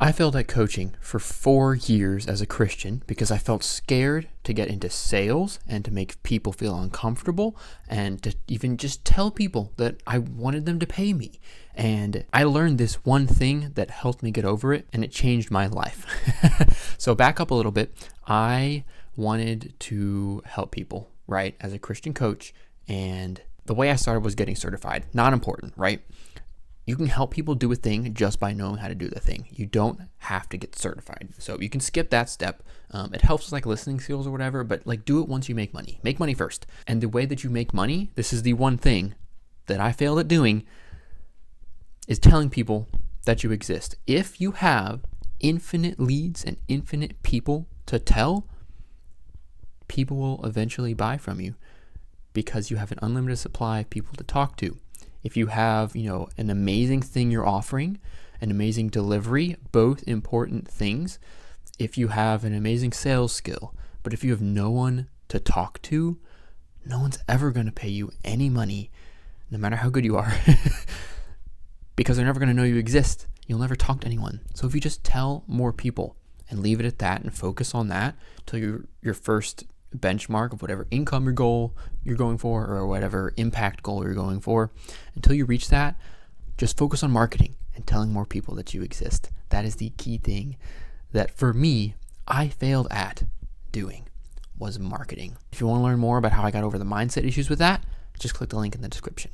I failed at coaching for 4 years as a Christian because I felt scared to get into sales and to make people feel uncomfortable and to even just tell people that I wanted them to pay me. And I learned this one thing that helped me get over it, and it changed my life. So back up a little bit. I wanted to help people, right, as a Christian coach. And the way I started was getting certified. Not important, right? You can help people do a thing just by knowing how to do the thing. You don't have to get certified. So you can skip that step. It helps with like listening skills or whatever, but like do it once you make money. Make money first. And the way that you make money, this is the one thing that I failed at doing, is telling people that you exist. If you have infinite leads and infinite people to tell, people will eventually buy from you because you have an unlimited supply of people to talk to. If you have, an amazing thing you're offering, an amazing delivery, both important things. If you have an amazing sales skill, but if you have no one to talk to, no one's ever going to pay you any money, no matter how good you are, because they're never going to know you exist. You'll never talk to anyone. So if you just tell more people and leave it at that and focus on that till your first benchmark of whatever income goal you're going for or whatever impact goal you're going for, until you reach that, just focus on marketing and telling more people that you exist. That is the key thing that for me, I failed at doing, was marketing. If you want to learn more about how I got over the mindset issues with that, just click the link in the description.